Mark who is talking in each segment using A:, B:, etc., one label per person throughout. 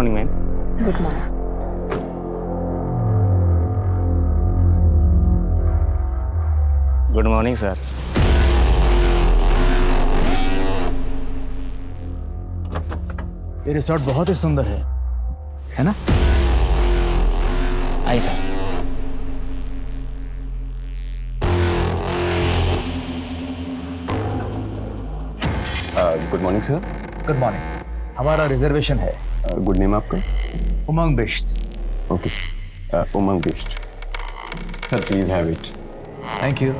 A: Morning ma'am.
B: Good morning.
A: Good morning sir.
C: ये resort बहुत ही सुंदर है ना?
A: आई sir.
D: Good morning sir.
C: Good morning. हमारा रिजर्वेशन है।
D: गुड नेम आपका?
C: Umang Bisht.
D: Okay, Umang Bisht. Sir please have it.
C: Thank you.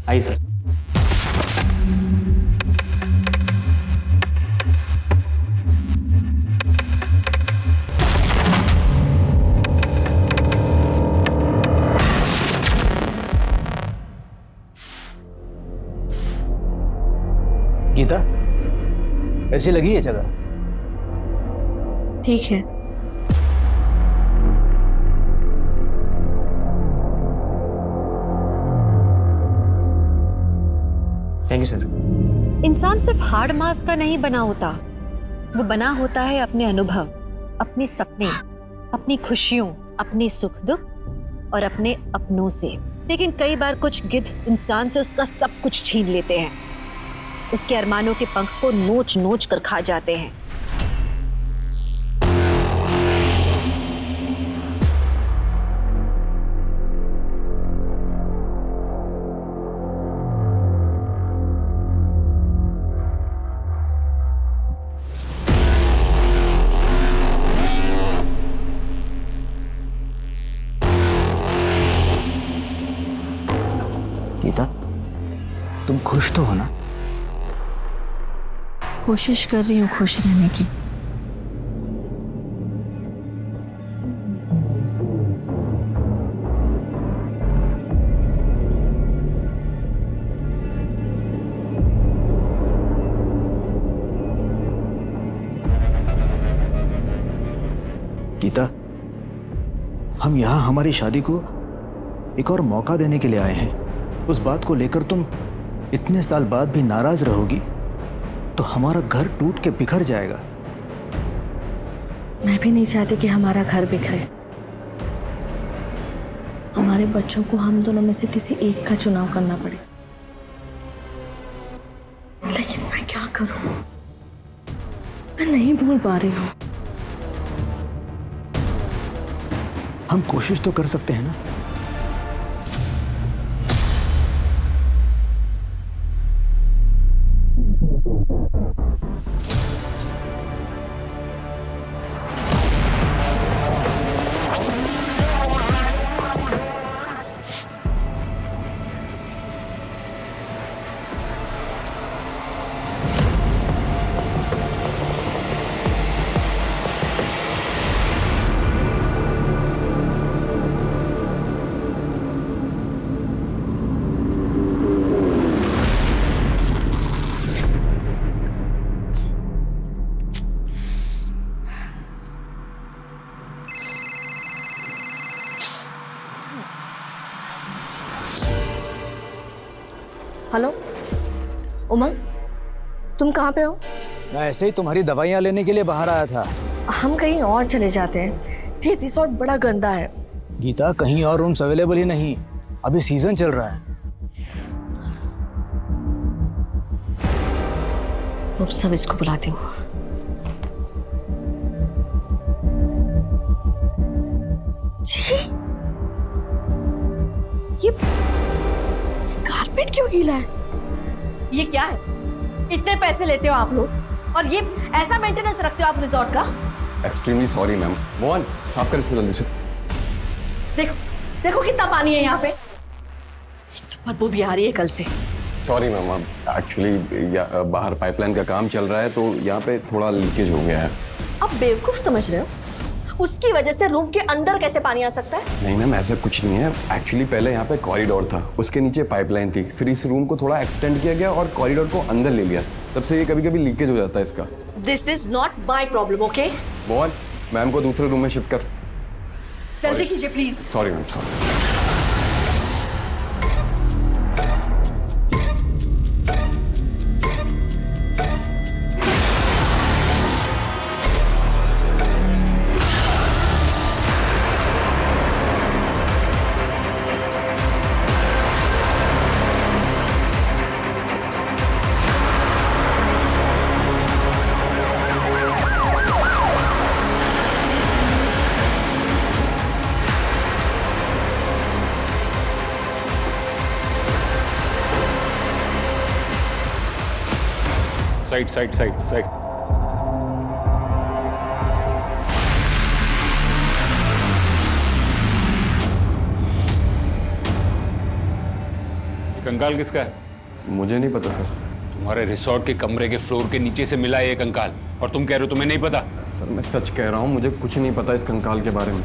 A: आई सर।
C: गीता, कैसी लगी ये जगह?
B: ठीक है।
A: Thank you sir.
E: इंसान सिर्फ हार्ड मास का नहीं बना होता, वो बना होता है अपने अनुभव, अपने सपने, अपनी खुशियों, अपने सुख दुख और अपने अपनों से। लेकिन कई बार कुछ गिद्ध इंसान से उसका सब कुछ छीन लेते हैं, उसके अरमानों के पंख को नोच नोच कर खा जाते हैं।
C: गीता, तुम खुश तो हो ना?
B: कोशिश कर रही हूँ खुश रहने की।
C: गीता, हम यहाँ हमारी शादी को एक और मौका देने के लिए आए हैं। उस बात को लेकर तुम इतने साल बाद भी नाराज रहोगी तो हमारा घर टूट के बिखर जाएगा।
B: मैं भी नहीं चाहती कि हमारा घर बिखरे। हमारे बच्चों को हम दोनों में से किसी एक का चुनाव करना पड़े। लेकिन मैं क्या करूं? मैं नहीं भूल पा रही हूं।
C: हम कोशिश तो कर सकते हैं ना?
B: हेलो उमंग, तुम कहाँ पे हो?
C: मैं ऐसे ही तुम्हारी दवाइयाँ लेने के लिए बाहर आया था।
B: हम कहीं और चले जाते हैं, फिर रिसोर्ट बड़ा गंदा है।
C: गीता, कहीं और रूम्स अवेलेबल ही नहीं, अभी सीजन चल रहा है।
B: वो सब इसको बुलाती हूँ। जी, ये कारपेट क्यों गीला है? ये क्या है? इतने पैसे लेते हो आप लोग और ये ऐसा मेंटेनेंस रखते हो आप रिजॉर्ट का?
D: Extremely sorry ma'am. मोहन, साफ कर इसको जल्दी से।
B: देखो देखो कितना पानी है यहाँ पे। तो बदबू भी आ रही है कल से।
D: सॉरी मैम, एक्चुअली बाहर पाइपलाइन का काम चल रहा है तो यहाँ पे थोड़ा लीकेज हो गया है।
B: अब बेवकूफ समझ रहे हो? उसकी वजह से रूम के अंदर कैसे पानी आ सकता है?
D: नहीं मैम, ऐसा कुछ नहीं है। एक्चुअली पहले यहाँ पे कॉरिडोर था, उसके नीचे पाइपलाइन थी, फिर इस रूम को थोड़ा एक्सटेंड किया गया और कॉरिडोर को अंदर ले लिया, तब से ये कभी कभी लीकेज हो जाता है इसका।
B: This is not my problem, okay?
D: Mohan, ma'am को दूसरे रूम में शिफ्ट कर।
B: जल्दी कीजिए please.
D: Sorry ma'am, sorry.
F: Side side side side. कंकाल किसका है?
D: मुझे नहीं पता सर।
F: तुम्हारे रिसोर्ट के कमरे के फ्लोर के नीचे से मिला है ये कंकाल, और तुम कह रहे हो तुम्हें नहीं पता?
D: सर मैं सच कह रहा हूँ, मुझे कुछ नहीं पता इस कंकाल के बारे में।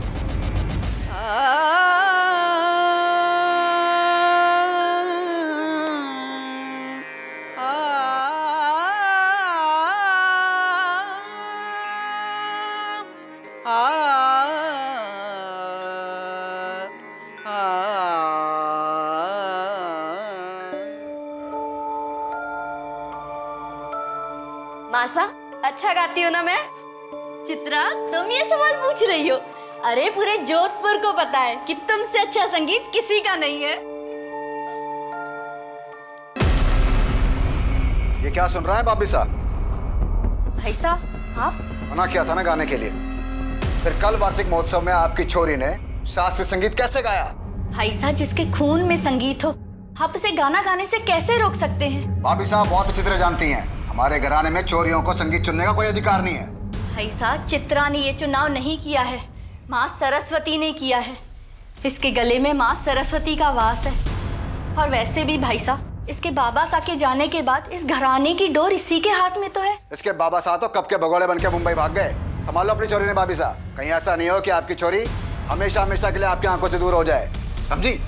B: मासा, अच्छा गाती हो ना मैं? चित्रा, तुम ये सवाल पूछ रही हो? अरे पूरे जोधपुर को पता है कि तुमसे अच्छा संगीत किसी का नहीं है।
G: ये क्या सुन रहा है बाबी साहब?
B: भाई साहब, आप
G: मना किया था ना गाने के लिए, फिर कल वार्षिक महोत्सव में आपकी छोरी ने शास्त्रीय संगीत कैसे गाया?
B: भाई साहब, जिसके खून में संगीत हो, आप उसे गाना गाने से कैसे रोक सकते हैं?
G: बाबी साहब बहुत अच्छी तरह जानती हैं, हमारे घराने में चोरियों को संगीत चुनने का कोई अधिकार नहीं है।
B: भाई साहब, चित्रा ने ये चुनाव नहीं किया है, माँ सरस्वती ने किया है। इसके गले में माँ सरस्वती का वास है। और वैसे भी भाई साहब, इसके बाबा साहब के जाने के बाद इस घराने की डोर इसी के हाथ में तो है।
G: इसके बाबा साहब तो कब के भगोड़े बन के मुंबई भाग गए। संभालो अपनी चोरी ने बाबी साहब, कहीं ऐसा नहीं हो कि आपकी चोरी हमेशा हमेशा के लिए आपकी आंखों से दूर हो जाए, समझी?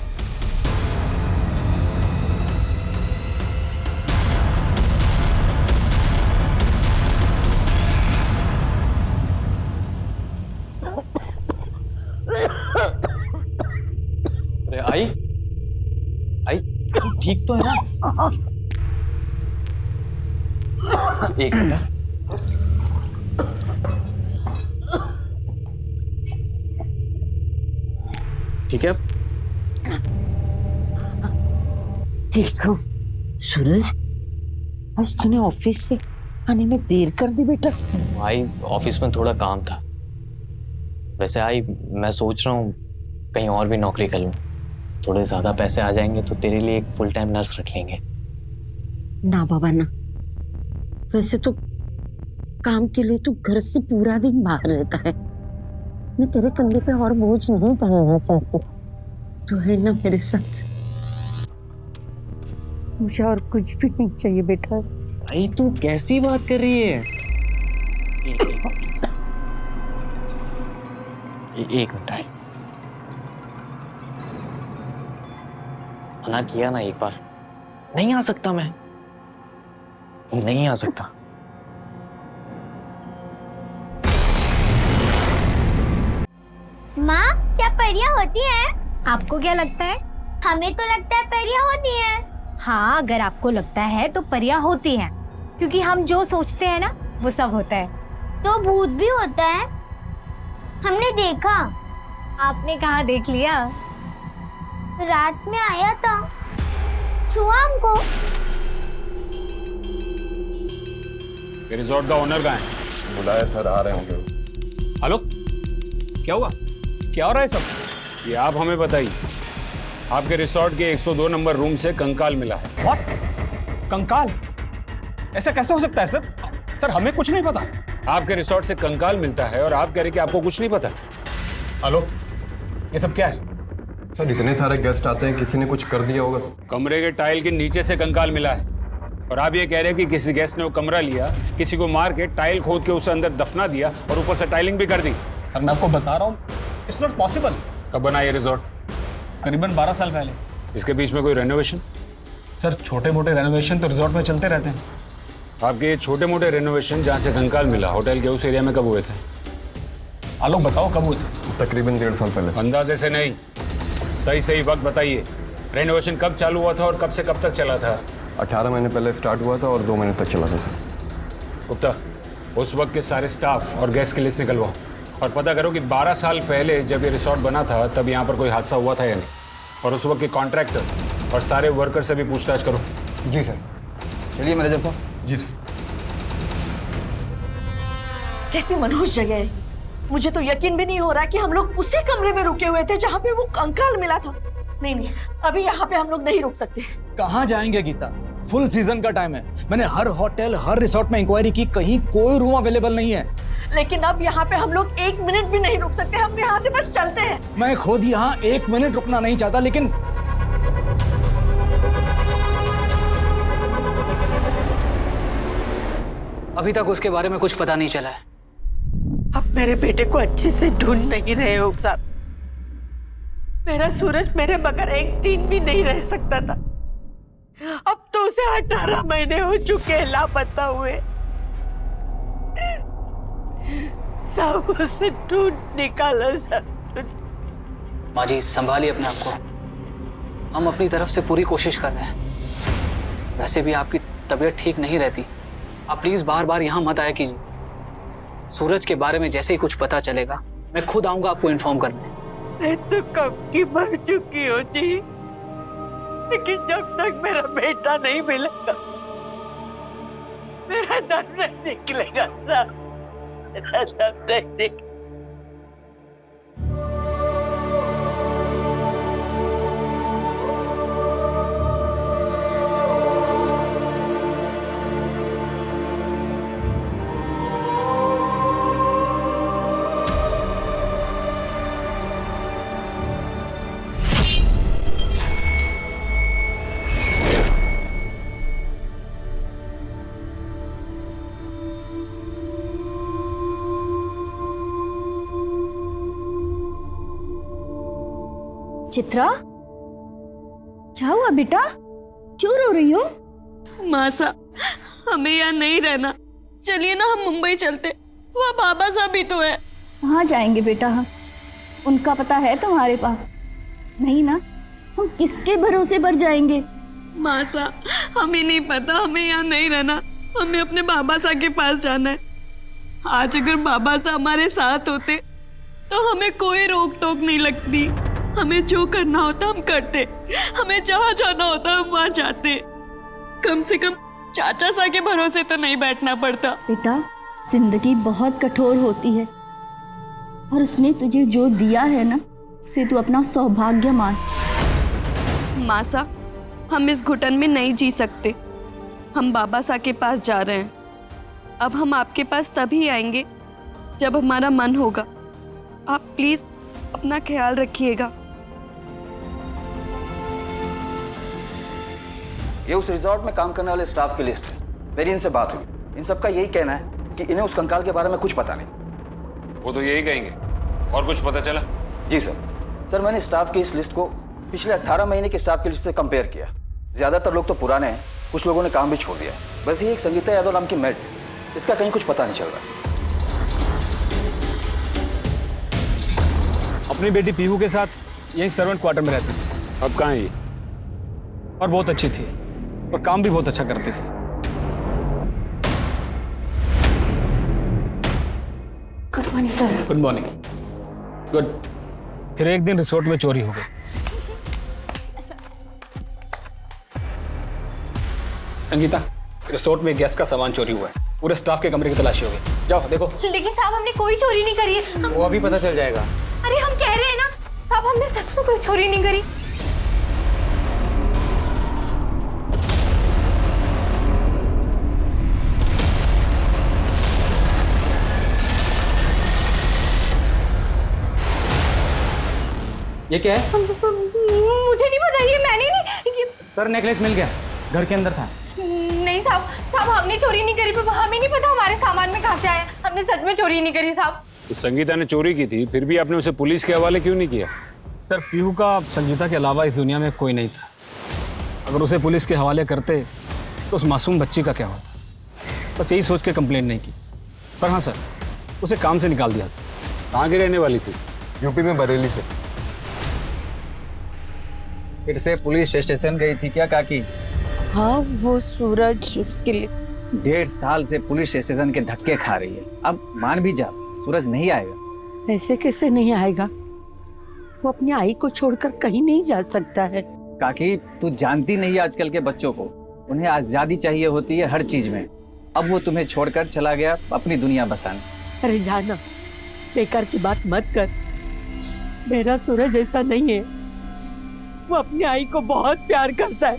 A: आई आई ठीक तो है ना? एक मिनट। ठीक है।
H: ठीक हो सूरज? आज तूने ऑफिस से आने में देर कर दी बेटा।
A: आई ऑफिस में थोड़ा काम था। वैसे आई मैं सोच रहा हूँ कहीं और भी नौकरी कर लूँ, थोड़े ज्यादा पैसे आ जाएंगे तो तेरे लिए एक फुल टाइम नर्स रख लेंगे।
H: ना बाबा ना, वैसे तो काम के लिए तू घर से पूरा दिन बाहर रहता है। मैं तेरे कंधे पे और बोझ नहीं डालना चाहती। तू है ना मेरे साथ, मुझे और कुछ भी नहीं चाहिए बेटा।
A: आई तू कैसी बात कर रही है? एक मिनट आई, मना किया ना एक बार, नहीं आ सकता मैं, नहीं आ सकता।
I: माँ, क्या परियां होती हैं?
J: आपको क्या लगता है?
I: हमें तो लगता है परियां होती हैं।
J: हाँ, अगर आपको लगता है तो परियां होती हैं, क्योंकि हम जो सोचते हैं ना वो सब होता है।
I: तो भूत भी होता है, हमने देखा।
J: आपने कहाँ देख लिया?
I: रात में आया था, छुआ हमको।
F: रिजॉर्ट का ओनर कहाँ है?
D: बुलाया सर, आ रहे होंगे।
F: हेलो, क्या हुआ? क्या हो रहा है सब? ये आप हमें बताइए। आपके रिसोर्ट के 102 नंबर रूम से कंकाल मिला है।
K: व्हाट? कंकाल? ऐसा कैसे हो सकता है सर? सर हमें कुछ नहीं पता।
F: आपके रिसोर्ट से कंकाल मिलता है और आप कह रहे कि आपको कुछ नहीं पता।
K: हेलो, ये सब क्या है?
D: सर इतने सारे गेस्ट आते हैं, किसी ने कुछ कर दिया होगा तो।
F: कमरे के टाइल के नीचे से कंकाल मिला है, और आप ये कह रहे हैं कि किसी गेस्ट ने वो कमरा लिया, किसी को मार के टाइल खोद के उसे अंदर दफना दिया और ऊपर से टाइलिंग भी कर दी।
K: सर मैं आपको बता रहा हूँ, इट्स नॉट पॉसिबल।
F: कब बना ये रिजॉर्ट?
K: करीबन 12 साल पहले।
F: इसके बीच में कोई रेनोवेशन?
K: सर छोटे मोटे रेनोवेशन तो रिजॉर्ट में चलते रहते हैं।
F: आपके ये छोटे मोटे रेनोवेशन जहाँ से कंकाल मिला होटल के उस एरिया में कब हुए थे?
K: आलोक बताओ कब हुए थे?
D: तकरीबन 1.5 साल पहले।
F: अंदाजे से नहीं, सही सही वक्त बताइए। रेनोवेशन कब चालू हुआ था और कब से कब तक चला था?
D: 18 महीने पहले स्टार्ट हुआ था और 2 महीने तक चला था सर।
F: गुप्ता, उस वक्त के सारे स्टाफ और गेस्ट की लिस्ट निकलवाओ और पता करो कि 12 साल पहले जब ये रिसॉर्ट बना था तब यहाँ पर कोई हादसा हुआ था या नहीं, और उस वक्त के कॉन्ट्रैक्टर और सारे वर्कर से भी पूछताछ करो।
K: जी सर। चलिए मैनेजर साहब। जी सर।
B: कैसी मनहूस जगह है। मुझे तो यकीन भी नहीं हो रहा कि हम लोग उसी कमरे में रुके हुए थे जहाँ पे वो कंकाल मिला था। नहीं नहीं, अभी यहाँ पे हम लोग नहीं रुक सकते।
C: कहाँ जाएंगे गीता? फुल सीजन का टाइम है। मैंने हर होटल, हर रिसोर्ट में इंक्वायरी की, कहीं कोई रूम अवेलेबल नहीं है।
L: लेकिन अब यहाँ पे हम लोग 1 मिनट भी नहीं रुक सकते, हम यहाँ से बस चलते हैं।
C: मैं खुद यहाँ 1 मिनट रुकना नहीं चाहता, लेकिन
M: अभी तक उसके बारे में कुछ पता नहीं चला है।
L: अब मेरे बेटे को अच्छे से ढूंढ नहीं रहे हो साहब। मेरा सूरज मेरे बगैर एक दिन भी नहीं रह सकता था। अब तो उसे 18 महीने हो चुके हैं लापता हुए। सब उसे ढूंढ निकालो सब।
M: माँ जी संभालिए अपने आप को, हम अपनी तरफ से पूरी कोशिश कर रहे हैं। वैसे भी आपकी तबीयत ठीक नहीं रहती, आप प्लीज बार बार यहाँ मत आया कीजिए। सूरज के बारे में जैसे ही कुछ पता चलेगा मैं खुद आऊंगा आपको इन्फॉर्म करने।
L: मैं तो कब की मर चुकी हूँ जी, लेकिन जब तक मेरा बेटा नहीं मिलेगा मेरा दम नहीं निकलेगा साहब, मेरा दम नहीं निकलेगा।
B: चित्रा, क्या हुआ बेटा, क्यों रो रही हो?
L: मासा, हमें यहाँ नहीं रहना, चलिए ना हम मुंबई चलते, वहाँ बाबा साहब भी तो है।
B: वहाँ जाएंगे बेटा हम, उनका पता है तुम्हारे पास? नहीं ना, हम किसके भरोसे पर जाएंगे?
L: मासा, हमें नहीं पता, हमें यहाँ नहीं रहना, हमें अपने बाबा साहब के पास जाना है। आज अगर बाबा साहब हमारे साथ होते तो हमें कोई रोक टोक नहीं लगती। हमें जो करना होता हम करते, हमें जहाँ जाना होता हम वहाँ जाते। कम से कम चाचा सा के भरोसे तो नहीं बैठना पड़ता।
B: बेटा, जिंदगी बहुत कठोर होती है और उसने तुझे जो दिया है ना, उसे तू अपना सौभाग्य मान।
L: मासा, हम इस घुटन में नहीं जी सकते। हम बाबा साहब के पास जा रहे हैं। अब हम आपके पास तभी आएंगे जब हमारा मन होगा। आप प्लीज अपना ख्याल रखिएगा।
N: ये उस रिजॉर्ट में काम करने वाले स्टाफ की लिस्ट है। मेरी इनसे बात हुई, इन सबका यही कहना है कि इन्हें उस कंकाल के बारे में कुछ पता नहीं।
F: वो तो यही कहेंगे। और कुछ पता चला?
N: जी सर। सर, मैंने स्टाफ की इस लिस्ट को पिछले 18 महीने के स्टाफ की लिस्ट से कंपेयर किया। ज्यादातर लोग तो पुराने हैं, कुछ लोगों ने काम भी छोड़ दिया। बस ये एक संगीता यादव नाम की मेड, इसका कहीं कुछ पता नहीं चल रहा।
K: अपनी बेटी पीहू के साथ यही सर्वेंट क्वार्टर में रहती थी।
F: अब कहाँ है ये?
K: और बहुत अच्छी थी और काम भी बहुत अच्छा करती थी।
B: Good morning sir.
K: Good morning. Good. फिर एक दिन रिसोर्ट में चोरी हो गई। संगीता, रिसोर्ट में गैस का सामान चोरी हुआ है। पूरे स्टाफ के कमरे की तलाशी हो गई। जाओ देखो।
B: लेकिन साहब, हमने कोई चोरी नहीं करी है।
K: वो अभी पता चल जाएगा।
B: अरे हम कह रहे हैं ना साहब, हमने सच में कोई चोरी नहीं करी।
K: ये क्या है?
B: मुझे नहीं पता, ये मैंने नहीं।
K: सर, नेकलेस मिल गया, घर के अंदर था।
B: नहीं साहब, साहब हमने चोरी नहीं करी, पर हमें नहीं पता हमारे सामान में कहाँ से आया। हमने सच में चोरी नहीं करी साहब।
F: तो संगीता ने चोरी की थी, फिर भी आपने उसे पुलिस के हवाले क्यों नहीं किया?
K: सर, पीहू का संगीता के अलावा इस दुनिया में कोई नहीं था। अगर उसे पुलिस के हवाले करते तो उस मासूम बच्ची का क्या होता। बस यही सोच के कंप्लेंट नहीं की। पर हाँ सर, उसे काम से निकाल दिया था।
F: कहाँ की रहने वाली थी?
D: यूपी में बरेली से।
N: फिर से पुलिस स्टेशन गई थी क्या काकी?
L: हाँ, वो सूरज उसके लिए
N: 1.5 साल से पुलिस स्टेशन के धक्के खा रही है। अब मान भी जा, सूरज नहीं आएगा।
L: ऐसे कैसे नहीं आएगा? वो अपनी आई को छोड़कर कहीं नहीं जा सकता है।
N: काकी, तू जानती नहीं है आजकल के बच्चों को, उन्हें आजादी चाहिए होती है हर चीज में। अब वो तुम्हें छोड़कर चला गया अपनी दुनिया बसाने।
L: अरे जाना, बेकार की बात मत कर। मेरा सूरज ऐसा नहीं है। वो अपनी आई को बहुत प्यार करता है।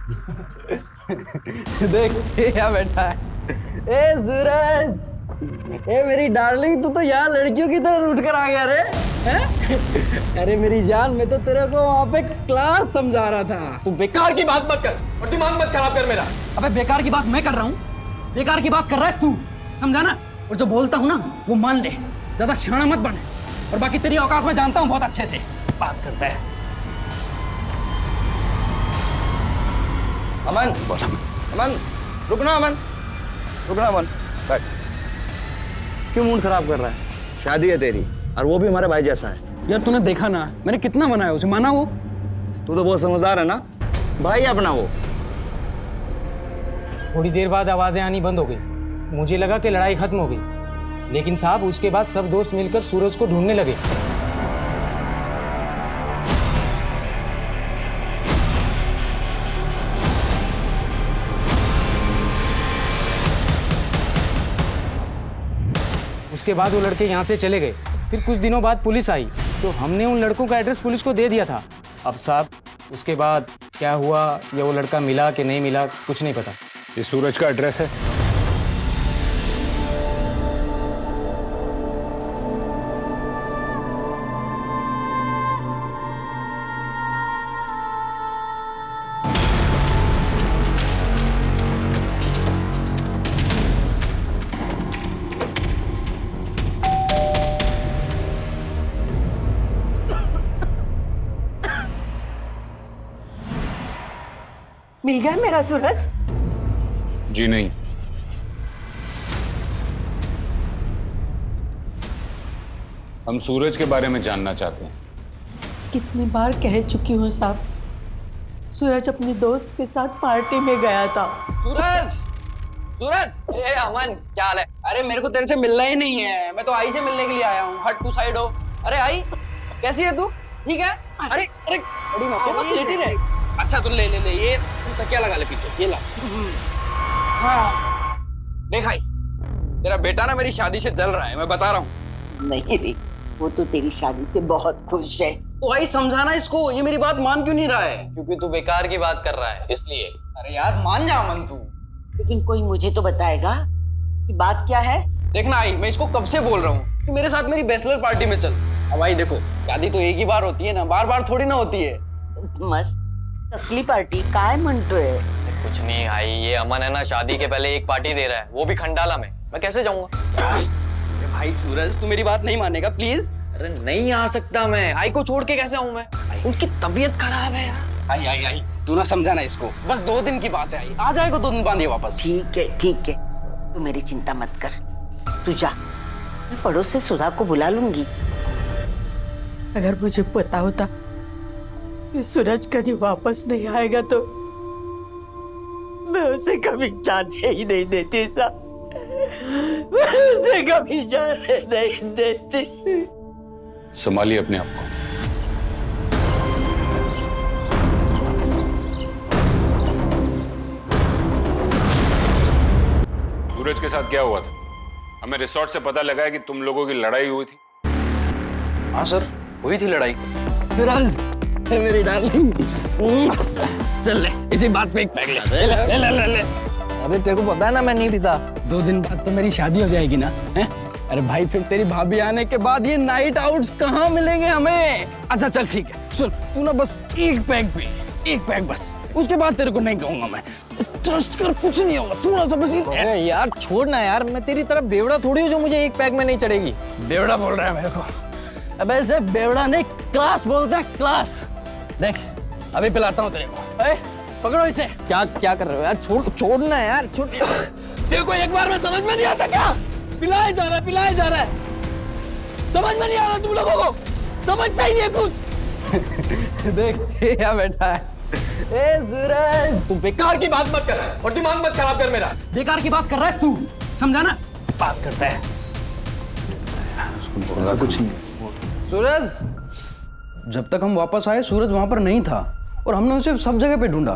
O: देख ये क्या बैठा है। ए सूरज, ए मेरी डार्लिंग, तू तो यहाँ लड़कियों की तरह उठ कर आ गया रे, हैं? अरे मेरी जान, मैं तो तेरे को वहाँ पे क्लास समझा रहा था।
P: तू बेकार की बात मत कर और दिमाग मत खराब कर मेरा।
O: अबे बेकार की बात मैं कर रहा हूँ, बेकार की बात कर रहा है तू, समझा ना? और जो बोलता हूँ ना वो मान ले, ज्यादा शाना मत बने। और बाकी तेरी औकात मैं जानता हूँ बहुत अच्छे से। बात करता है।
N: अमन, अमन, रुकना अमन, रुकना अमन, बैठ। क्यों मूड खराब कर रहा है? शादी है तेरी, और वो भी हमारे भाई जैसा है।
O: यार तूने देखा ना, मैंने कितना मनाया उसे, माना वो?
N: तू तो बहुत समझदार है ना, भाई अपना वो।
K: थोड़ी देर बाद आवाजें आनी बंद हो गई। मुझे लगा कि लड़ाई खत्म हो गई, लेकिन साहब उसके बाद सब दोस्त मिलकर सूरज को ढूंढने लगे। उसके बाद वो लड़के यहाँ से चले गए। फिर कुछ दिनों बाद पुलिस आई तो हमने उन लड़कों का एड्रेस पुलिस को दे दिया था। अब साहब उसके बाद क्या हुआ या वो लड़का मिला कि नहीं मिला कुछ नहीं पता।
F: ये सूरज का एड्रेस है?
H: मिल गया मेरा सूरज?
F: जी नहीं। हम सूरज के बारे में जानना चाहते हैं।
H: कितनी बार कह चुकी हूँ साहब, सूरज अपने दोस्त के साथ पार्टी में गया था।
O: सूरज, सूरज, ए अमन, क्या हाल है? अरे मेरे को तेरे से मिलना ही नहीं है, मैं तो आई से मिलने के लिए आया हूँ। हट, तू साइड हो। अरे आई, कैसी है तू? ठीक है? अरे अरे बड़ी मत हो, बस लेटी रहे। अच्छा तो ले ले ले, ये तकिया लगा ले पीछे, ये ला। हाँ देख आई, तेरा बेटा ना मेरी शादी से जल रहा है, मैं बता रहा हूँ।
H: नहीं रे, वो तो तेरी शादी से बहुत खुश है।
O: तो आई समझाना इसको, ये मेरी बात मान क्यों नहीं रहा है?
A: क्योंकि तू बेकार की बात कर रहा है इसलिए।
O: अरे यार मान जा अमन तू।
H: लेकिन कोई मुझे तो बताएगा कि बात क्या है।
O: देखना आई, मैं इसको कब से बोल रहा हूँ कि मेरे साथ मेरी बैचलर पार्टी में चल। अब आई देखो, शादी तो एक ही बार होती है ना, बार बार थोड़ी ना होती है।
H: मस्त असली पार्टी काय म्हणतोय?
A: कुछ नहीं आई, ये अमन है ना शादी के पहले एक पार्टी दे रहा है, वो भी खंडाला में। मैं कैसे जाऊंगा?
O: अरे भाई सूरज, तू मेरी बात नहीं मानेगा प्लीज।
A: अरे नहीं आ सकता मैं, आई को छोड़ के कैसे आऊं मैं? उनकी तबीयत खराब है यार।
O: आई आई आई, तू ना समझाना इसको, बस 2 दिन की बात है। आई आ जाएगा 2 दिन बाद ये वापस।
H: ठीक है ठीक है, तू मेरी चिंता मत कर, तू जा। मैं पड़ोस से सुधा को बुला लूंगी। अगर मुझे पता होता कि सूरज कभी वापस नहीं आएगा तो मैं उसे कभी जाने ही नहीं देती साहब, मैं उसे कभी जाने नहीं देती।
F: संभालिए अपने आप को। सूरज के साथ क्या हुआ था? हमें रिसोर्ट से पता लगा है कि तुम लोगों की लड़ाई हुई थी।
O: हाँ सर, हुई थी लड़ाई। सूरज मेरी डार्लिंग, चल ले, इसी बात पे एक पैक ले। ले ले ले ले। अरे तेरे को पता है ना मैं नहीं पीता। 2 दिन बाद तो मेरी शादी हो जाएगी ना, हैं? अरे भाई फिर तेरी भाभी आने के बाद ये नाइट आउट्स कहाँ मिलेंगे हमें? अच्छा चल ठीक है, सुन तू ना बस एक पैक पी, एक पैक बस, उसके बाद तेरे को नहीं कहूंगा मैं। ट्रस्ट कर, कुछ नहीं होगा, थोड़ा सा बस। यार छोड़ ना यार, मैं तेरी तरफ बेवड़ा थोड़ी हूँ जो मुझे एक पैक में नहीं चढ़ेगी। बेवड़ा बोल रहा है मेरे को? अब ऐसे बेवड़ा नहीं, क्लास बोलता है, क्लास। देख अभी पिलाता हूँ तेरे को। ए, पकड़ो इसे। क्या क्या कर रहे हो यार? छोड़ना यार, छोड़। तेरे को एक बार में समझ में नहीं आता क्या? पिलाया जा रहा है, पिलाया जा रहा है, समझ में नहीं आ रहा तुम लोगों को? समझता ही नहीं है कुछ। देख ये क्या बैठा है। ए सूरज,
P: तू बेकार की बात मत कर और दिमाग मत खराब कर मेरा।
O: बेकार की बात कर रहा है तू, समझा ना? बात करता है।
C: कुछ नहीं।
O: सूरज, जब तक हम वापस आए सूरज वहां पर नहीं था और हमने उसे सब जगह पे ढूंढा,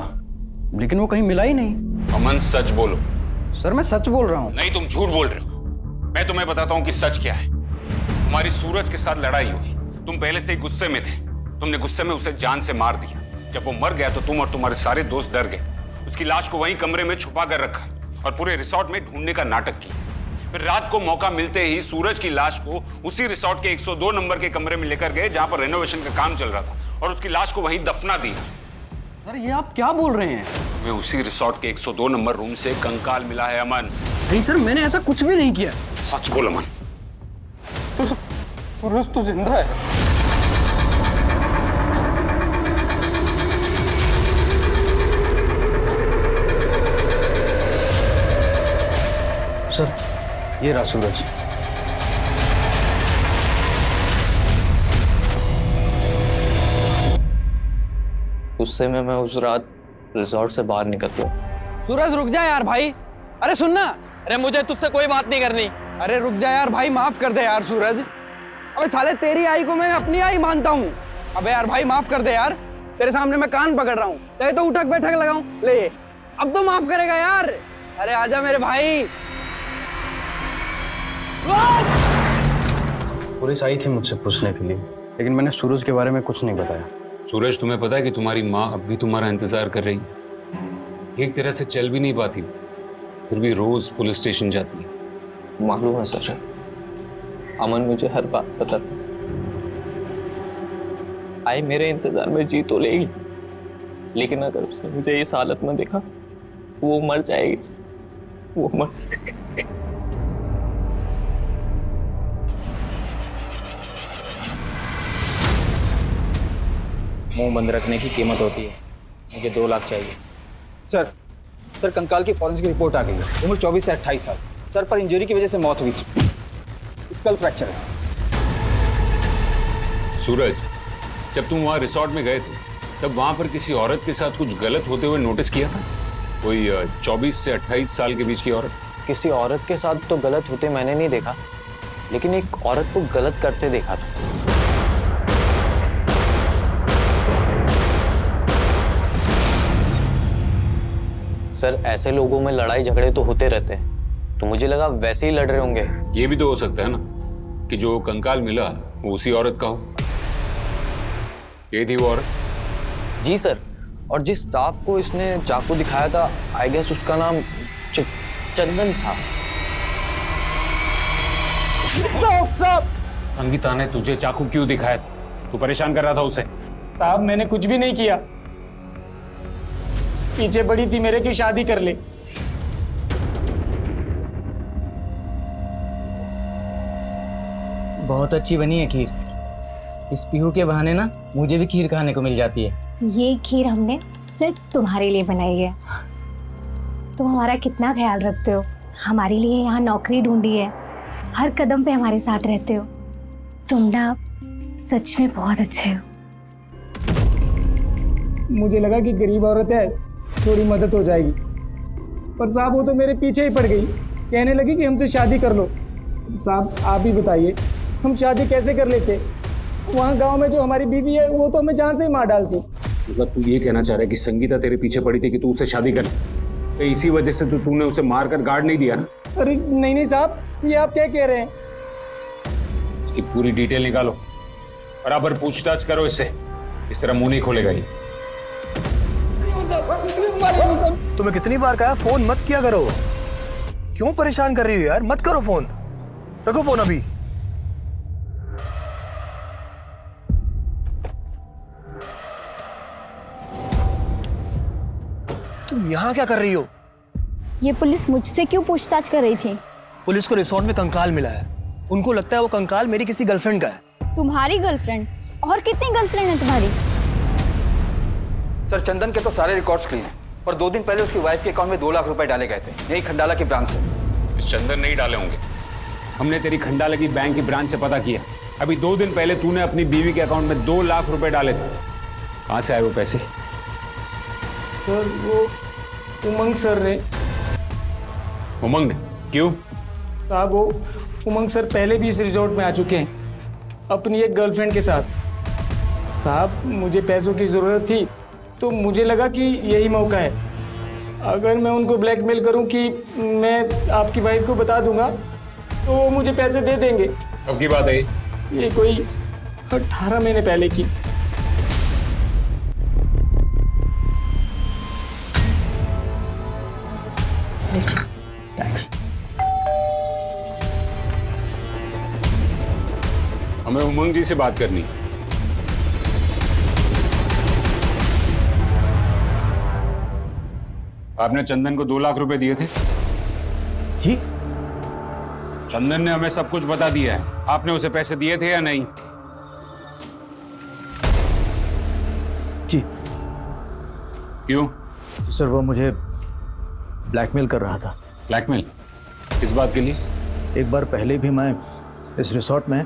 O: लेकिन वो कहीं मिला ही नहीं।
F: अमन सच बोलो।
O: सर मैं सच बोल रहा हूँ।
F: नहीं तुम झूठ बोल रहे हो। मैं तुम्हें बताता हूँ कि सच क्या है। तुम्हारी सूरज के साथ लड़ाई हुई, तुम पहले से ही गुस्से में थे, तुमने गुस्से में उसे जान से मार दिया। जब वो मर गया तो तुम और तुम्हारे सारे दोस्त डर गए उसकी लाश को वहीं कमरे में छुपा कर रखा और पूरे रिसॉर्ट में ढूंढने का नाटक किया। फिर रात को मौका मिलते ही सूरज की लाश को उसी रिसॉर्ट के 102 नंबर के कमरे में लेकर गए जहां पर रेनोवेशन का काम चल रहा था और उसकी लाश को वहीं दफना दिया।
O: सर ये आप क्या बोल रहे हैं?
F: मैं उसी रिसॉर्ट के 102 नंबर रूम से कंकाल मिला है अमन।
O: नहीं सर, मैंने ऐसा कुछ भी नहीं किया।
F: सच बोल अमन।
O: सूरज तो जिंदा है। सर ये रहा सूरज।
A: गुस्से में मैं उस रात रिजॉर्ट से बाहर निकल गया।
O: सूरज रुक जा यार भाई। अरे सुनना।
P: अरे मुझे तुझसे कोई बात नहीं करनी।
O: अरे रुक जा यार भाई, माफ कर दे यार सूरज। अबे साले तेरी आई को मैं अपनी आई मानता हूँ। अबे यार भाई माफ कर दे यार, तेरे सामने मैं कान पकड़ रहा हूँ। कहे तो उठक बैठक लगाऊं। ले अब तो माफ करेगा यार। अरे आजा मेरे भाई। पुलिस आई थी मुझसे पूछने के लिए, लेकिन मैंने सूरज के बारे में कुछ नहीं बताया।
F: सूरज, तुम्हें पता है कि तुम्हारी माँ अब भी तुम्हारा इंतजार कर रही है। ठीक तरह से चल भी नहीं पाती, फिर भी रोज पुलिस स्टेशन जाती है।
A: मालूम है सर, अमन मुझे हर बात बताता। आई मेरे इंतजार में जी तो लेगी, लेकिन अगर उसने मुझे इस हालत में देखा तो वो मर जाएगी। वो मर जाएगी।
N: मुंह बंद रखने की कीमत होती है। मुझे 2 लाख चाहिए। सर कंकाल की फॉरेंसिक रिपोर्ट आ गई है। उम्र 24 से 28 साल। सर पर इंजरी की वजह से मौत हुई थी। स्कल फ्रैक्चर है सर।
F: सूरज, जब तुम वहाँ रिसॉर्ट में गए थे तब वहाँ पर किसी औरत के साथ कुछ गलत होते हुए नोटिस किया था? कोई 24 से 28 साल के बीच की औरत?
A: किसी औरत के साथ तो गलत होते मैंने नहीं देखा, लेकिन एक औरत को गलत करते देखा था। सर ऐसे लोगों में लड़ाई झगड़े तो होते रहते हैं, तो मुझे लगा वैसे ही लड़ रहे होंगे।
F: ये भी तो हो सकता है ना कि जो कंकाल मिला वो उसी औरत का हो। ये थी वो औरत?
A: जी सर, और जिस स्टाफ को इसने चाकू दिखाया था आई गेस उसका नाम चंदन था।
F: संगीता ने तुझे चाकू क्यों दिखाया? तू परेशान कर रहा था उसे?
Q: साहब मैंने कुछ भी नहीं किया। पीछे बड़ी थी मेरे की शादी कर ले।
R: बहुत अच्छी बनी है खीर। इस पीहू के बहाने ना मुझे भी खीर खाने को मिल जाती है।
J: ये खीर हमने सिर्फ तुम्हारे लिए बनाई है। तुम हमारा कितना ख्याल रखते हो, हमारे लिए यहाँ नौकरी ढूंढी है, हर कदम पे हमारे साथ रहते हो। तुम ना सच में बहुत अच्छे हो।
Q: मुझे लगा कि गरीब औरत है, थोड़ी मदद हो जाएगी, पर साहब वो तो मेरे पीछे ही पड़ गई। कहने लगी कि हमसे शादी कर लो। साहब आप ही बताइए हम शादी कैसे कर लेते? वहाँ गांव में जो हमारी बीवी है वो तो हमें जान से ही मार डालती।
F: मतलब तू ये कहना चाह रहा है कि संगीता तेरे पीछे पड़ी थी कि तू उससे शादी कर, तो इसी वजह से तो तूने उसे मार कर गार्ड नहीं दिया?
Q: अरे नहीं साहब, ये आप क्या कह रहे हैं?
F: इसकी पूरी डिटेल निकालो, बराबर पूछताछ करो इससे। इस तरह मुंह नहीं खोलेगा ये।
Q: तुम्हें कितनी बार कहा फोन मत किया करो। क्यों परेशान कर रही हो यार? मत करो फोन, रखो फोन अभी। तुम यहाँ क्या कर रही हो?
I: ये पुलिस मुझसे क्यों पूछताछ कर रही थी?
Q: पुलिस को रिसोर्ट में कंकाल मिला है। उनको लगता है वो कंकाल मेरी किसी गर्लफ्रेंड का है।
I: तुम्हारी गर्लफ्रेंड? और कितनी गर्लफ्रेंड है तुम्हारी?
N: सर चंदन के तो सारे रिकॉर्ड्स क्लीन हैं, पर 2 दिन पहले उसकी वाइफ के अकाउंट में 2 लाख रुपए डाले गए थे, यही खंडाला की ब्रांच से।
F: इस चंदन नहीं डाले होंगे। हमने तेरी खंडाला की बैंक की ब्रांच से पता किया। अभी 2 दिन पहले तूने अपनी बीवी के अकाउंट में 2 लाख रुपए डाले थे। कहाँ से आए वो पैसे?
Q: सर वो उमंग सर ने।
F: उमंग ने? क्यों?
Q: साहब वो उमंग सर पहले भी इस रिजॉर्ट में आ चुके हैं अपनी एक गर्लफ्रेंड के साथ। साहब मुझे पैसों की ज़रूरत थी तो मुझे लगा कि यही मौका है। अगर मैं उनको ब्लैकमेल करूं कि मैं आपकी वाइफ को बता दूंगा तो वो मुझे पैसे दे देंगे।
F: कब की बात है
Q: ये? कोई 18 महीने पहले की।
L: लीजिए।
C: थैंक्स।
F: हमें उमंग जी से बात करनी है। आपने चंदन को 2 लाख रुपए दिए थे?
C: जी।
F: चंदन ने हमें सब कुछ बता दिया है। आपने उसे पैसे दिए थे या नहीं?
C: जी।
F: क्यों?
C: सर वो मुझे ब्लैकमेल कर रहा था।
F: ब्लैकमेल? किस बात के लिए?
C: एक बार पहले भी मैं इस रिसोर्ट में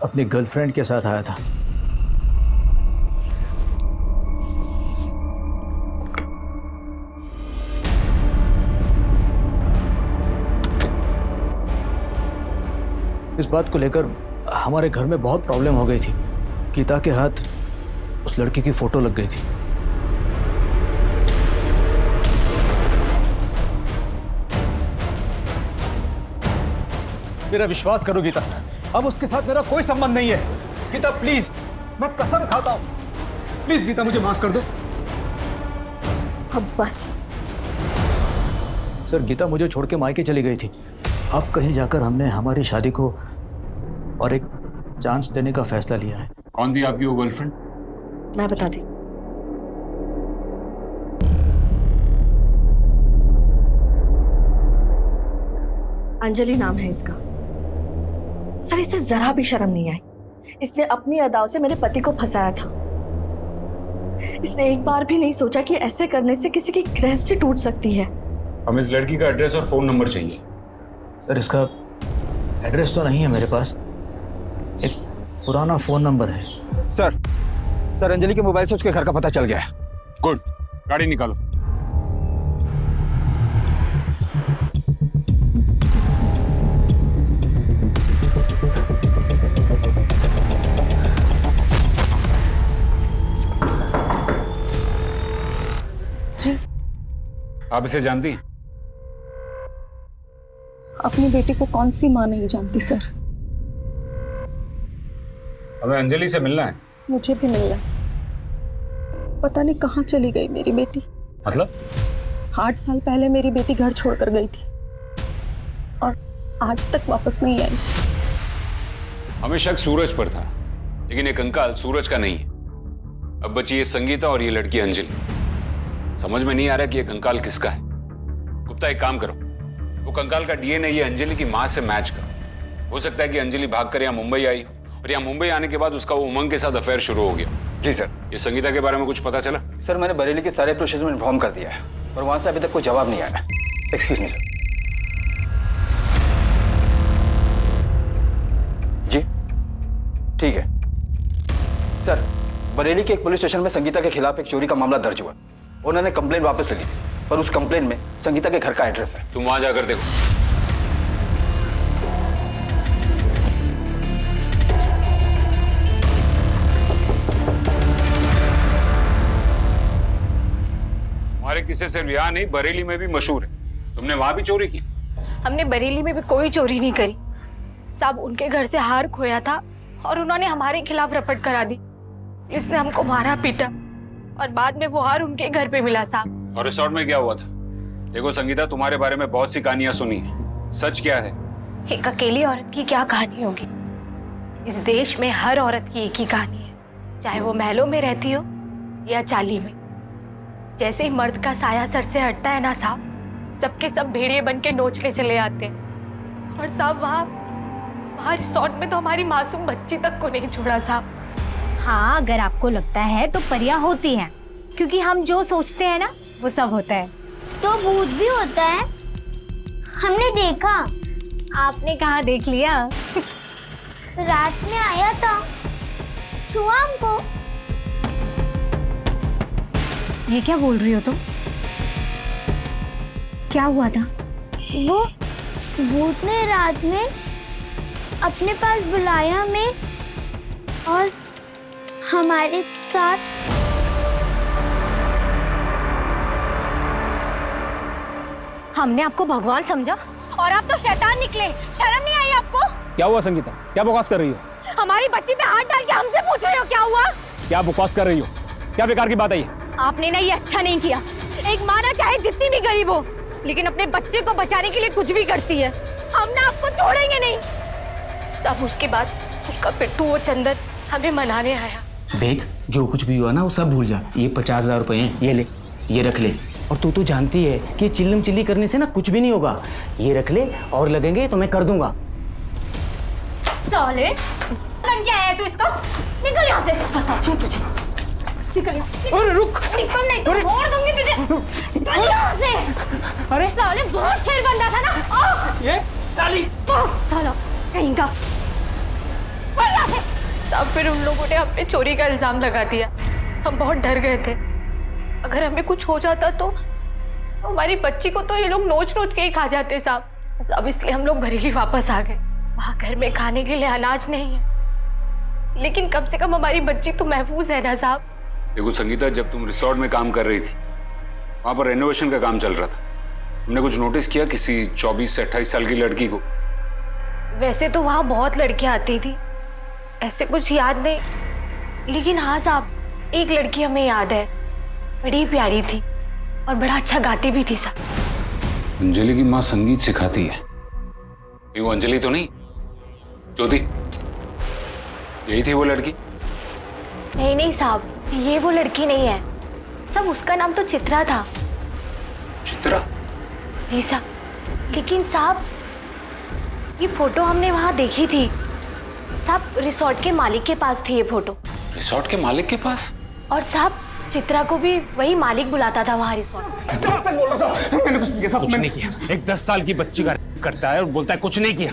C: अपनी गर्लफ्रेंड के साथ आया था। इस बात को लेकर हमारे घर में बहुत प्रॉब्लम हो गई थी। गीता के हाथ उस लड़की की फोटो लग गई थी।
N: मेरा विश्वास करो गीता, अब उसके साथ मेरा कोई संबंध नहीं है। गीता प्लीज, मैं कसम खाता हूं। प्लीज गीता मुझे माफ कर दो।
L: अब बस।
C: सर गीता मुझे छोड़ के मायके चली गई थी। अब कहीं जाकर हमने हमारी शादी को और एक चांस देने का फैसला लिया है।
F: कौन थी आपकी वो गर्लफ्रेंड?
L: मैं बताती। अंजलि नाम है इसका। सर इसे जरा भी शर्म नहीं आई। इसने अपनी अदाओं से मेरे पति को फंसाया था। इसने एक बार भी नहीं सोचा कि ऐसे करने से किसी की गृहस्थी टूट सकती है।
F: हमें इस लड़की का एड्रेस और फोन नंबर चाहिए।
C: सर इसका एड्रेस तो नहीं है मेरे पास, एक पुराना फोन नंबर है।
N: सर अंजलि के मोबाइल से उसके घर का पता चल गया है।
F: गुड, गाड़ी निकालो।
L: जी।
F: आप इसे जानती हैं?
L: अपनी बेटी को कौन सी माँ नहीं जानती सर।
F: हमें अंजलि से मिलना है।
L: मुझे भी मिलना है। पता नहीं कहाँ चली गई मेरी बेटी।
F: मतलब?
L: 8 साल पहले मेरी बेटी घर छोड़कर गई थी और आज तक वापस नहीं आई।
F: हमें शक सूरज पर था, लेकिन ये कंकाल सूरज का नहीं है। अब बची ये संगीता और ये लड़की अंजलि। समझ में नहीं आ रहा कि ये कंकाल किसका है। गुप्ता एक काम करो, वो कंकाल का डीएनए ये अंजलि की माँ से मैच करो। हो सकता है कि अंजलि भागकर यहाँ मुंबई आई और यहाँ मुंबई आने के बाद उसका वो उमंग के साथ अफेयर शुरू हो गया।
N: जी सर।
F: ये संगीता के बारे में कुछ पता चला?
N: सर मैंने बरेली के सारे प्रोसेस में इन्फॉर्म कर दिया है और वहां से अभी तक कोई जवाब नहीं आया। Excuse me sir. जी ठीक है सर। बरेली के एक पुलिस स्टेशन में संगीता के खिलाफ एक चोरी का मामला दर्ज हुआ। उन्होंने कंप्लेन वापस ले ली थी, पर उस कंप्लेन में संगीता के घर का एड्रेस है।
F: तुम वहां जाकर देखो। हमारे किसी सिर्फ यहाँ नहीं, बरेली में भी मशहूर है। तुमने वहां भी चोरी की?
B: हमने बरेली में भी कोई चोरी नहीं करी साहब। उनके घर से हार खोया था और उन्होंने हमारे खिलाफ रपट करा दी। पुलिस ने हमको मारा पीटा और बाद में वो हार उनके घर पे मिला साहब।
F: और रिसोर्ट में क्या हुआ था? देखो संगीता, तुम्हारे बारे में बहुत सी कहानियां सुनी है। सच क्या है?
B: एक अकेली औरत की क्या कहानी होगी? इस देश में हर औरत की एक ही कहानी है, चाहे वो महलों में रहती हो या चाली में। जैसे ही मर्द का साया सर से हटता है ना साहब, सबके सब भेड़िए बन के नोचने चले आते हैं। और साहब वहाँ रिसोर्ट में तो हमारी मासूम बच्ची तक को नहीं छोड़ा साहब।
J: हाँ, अगर आपको लगता है तो परियां होती हैं, क्योंकि हम जो सोचते हैं ना वो सब होता है।
I: तो भूत भी होता है, हमने देखा।
J: आपने कहाँ देख लिया?
I: रात में आया था, छुआ हमको।
J: ये क्या बोल रही हो तुम? क्या हुआ था?
I: वो भूत ने रात में अपने पास बुलाया हमें और हमारे साथ
B: हमने आपको भगवान समझा और आप तो शैतान निकले। शर्म नहीं आई आपको?
K: क्या हुआ संगीता? क्या बकवास कर रही हो?
B: हमारी बच्ची पे हाथ डाल के हमसे पूछ रहे हो क्या हुआ?
K: क्या बकवास कर रही हो? क्या बेकार की बात है ये?
B: आपने ना ये अच्छा नहीं किया।
S: एक माँ ना चाहे जितनी भी गरीब हो, लेकिन अपने बच्चे को बचाने के लिए कुछ भी करती है। हम ना आपको छोड़ेंगे नहीं। सब उसके बाद उसका पिट्टू वो चंदन हमें मनाने आया।
R: देख, जो कुछ भी हुआ ना वो सब भूल जा। ये 50,000 रुपए हैं, ये ले, ये रख ले। और तू जानती है कि चिल्लम चिल्ली करने से ना कुछ भी नहीं होगा। ये रख ले, और लगेंगे तो मैं कर दूंगा।
S: साले, बन क्या है तू इसका? निकल यहाँ से। बताती हूँ तुझे। निकल यहाँ से।
R: अरे रुक।
S: निकल नहीं तो मोड़ दूंगी तुझे। निकल यहाँ से। अरे साले बहुत शेर बंदा था ना।
R: ये ताली।
S: साला कहीं का।
B: तब फिर उन लोगों ने हम पे चोरी का इल्जाम लगा दिया। हम बहुत डर गए थे, अगर हमें कुछ हो जाता तो हमारी बच्ची को तो ये लोग नोच नोच के ही खा जाते साहब। अब इसलिए हम लोग बरेली वापस आ गए। वहाँ घर में खाने के लिए अनाज नहीं है, लेकिन कम से कम हमारी बच्ची तो महफूज है ना साहब।
F: देखो संगीता, जब तुम रिसोर्ट में काम कर रही थी, वहाँ पर रेनोवेशन का काम चल रहा था। तुमने कुछ नोटिस किया किसी 24 से 28 साल की लड़की को?
B: वैसे तो वहाँ बहुत लड़कियाँ आती थी, ऐसे कुछ याद नहीं, लेकिन हाँ साहब, एक लड़की हमें याद है, बड़ी प्यारी थी और बड़ा अच्छा गाती भी थी साहब।
F: अंजलि की माँ संगीत सिखाती है। ये वो अंजलि तो नहीं? ज्योति, यही थी वो लड़की?
B: नहीं नहीं साहब, ये वो लड़की नहीं है। सब उसका नाम तो चित्रा था।
F: चित्रा?
B: जी साहब, लेकिन साहब ये फोटो हमने वहाँ देखी थी साहब। रिसोर्ट के मालिक के पास थी ये फोटो।
F: रिसोर्ट के मालिक के पास?
B: और साहब चित्रा को भी वही मालिक बुलाता था वहाँ रिसोर्ट।
K: सच बोल रहा था, मैंने कुछ नहीं किया। कुछ नहीं किया। एक 10 साल की बच्ची का करता है और बोलता है कुछ नहीं किया।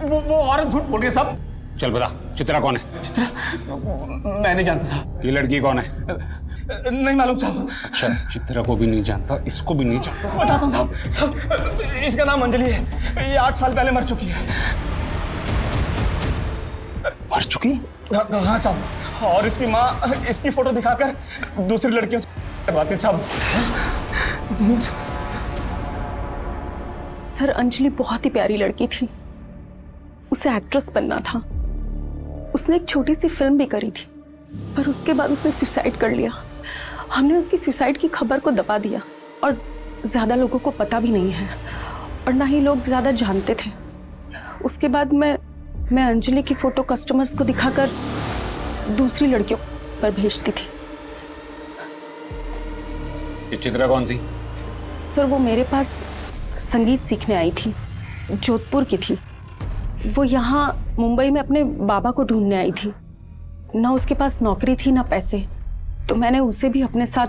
K: वो औरत झूठ बोल रही है साहब। चल बता, चित्रा कौन है?
Q: चित्रा? मैं नहीं जानता साहब।
F: ये लड़की कौन है?
Q: नहीं मालूम साहब।
F: अच्छा, चित्रा को भी नहीं जानता, इसको भी नहीं जानता।
Q: बताता हूँ साहब। साहब इसका नाम अंजलि है, ये 8 साल पहले मर चुकी है।
F: मर चुकी?
Q: हाँ साहब, और इसकी माँ इसकी फोटो दिखाकर दूसरी लड़कियों से करवाती साहब।
L: सर, अंजलि बहुत ही प्यारी लड़की थी, उसे एक्ट्रेस बनना था। उसने एक छोटी सी फिल्म भी करी थी, पर उसके बाद उसने सुसाइड कर लिया। हमने उसकी सुसाइड की खबर को दबा दिया और ज़्यादा लोगों को पता भी नहीं है और ना ही लोग ज़्यादा जानते थे। उसके बाद मैं अंजलि की फ़ोटो कस्टमर्स को दिखाकर दूसरी लड़कियों पर भेजती थी।
F: ये चित्रा कौन थी?
L: सर, वो मेरे पास संगीत सीखने आई थी, जोधपुर की थी। वो यहाँ मुंबई में अपने बाबा को ढूंढने आई थी। ना उसके पास नौकरी थी ना पैसे, तो मैंने उसे भी अपने साथ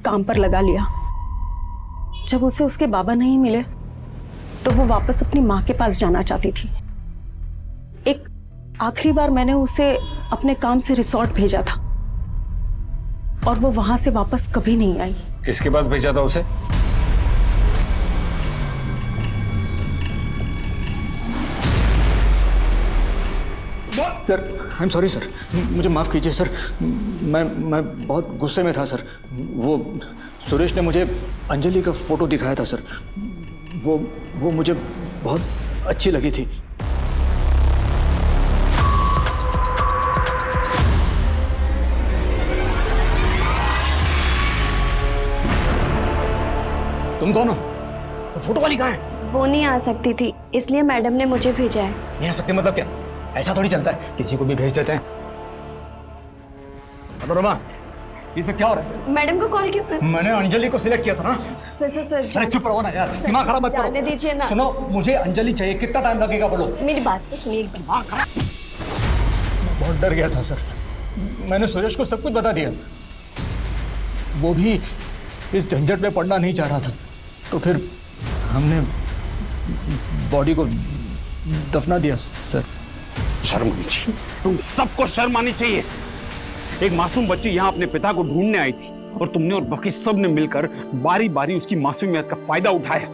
L: काम पर लगा लिया। जब उसे उसके बाबा नहीं मिले तो वो वापस अपनी माँ के पास जाना चाहती थी। एक आखिरी बार मैंने उसे अपने काम से रिसोर्ट भेजा था और वो वहां से वापस कभी नहीं आई।
F: किसके पास भेजा था उसे?
C: Sir, I am sorry sir, मुझे माफ़ कीजिए सर। मैं बहुत गुस्से में था सर। वो सुरेश ने मुझे अंजलि का फ़ोटो दिखाया था सर। वो मुझे बहुत अच्छी लगी थी। तुम कौन हो? फोटो वाली कहाँ है?
T: वो नहीं आ सकती थी, इसलिए मैडम ने मुझे भेजा है।
C: नहीं आ सकती मतलब क्या? ऐसा थोड़ी चलता है, किसी को भी भेज देते हैं। मनोरमा, ये सब क्या हो रहा है?
T: मैडम को कॉल क्यों?
C: मैंने अंजलि को सिलेक्ट किया था ना।
T: सर
C: अरे चुप रहो ना यार, दिमाग खराब मत करो।
T: जाने दीजिए ना।
C: सुनो, मुझे अंजलि चाहिए। कितना टाइम लगेगा बोलो?
T: मेरी बात तो सुनिए।
C: मैं बहुत डर गया था सर। मैंने सुरेश को सब कुछ बता दिया। वो भी इस झंझट में पड़ना नहीं चाह रहा था, तो फिर हमने बॉडी को दफना दिया सर।
F: शर्म आनी चाहिए, तुम सबको शर्म आनी चाहिए। एक मासूम बच्ची यहाँ अपने पिता को ढूंढने आई थी और तुमने और बाकी सब ने मिलकर बारी बारी उसकी मासूमियत का फायदा उठाया।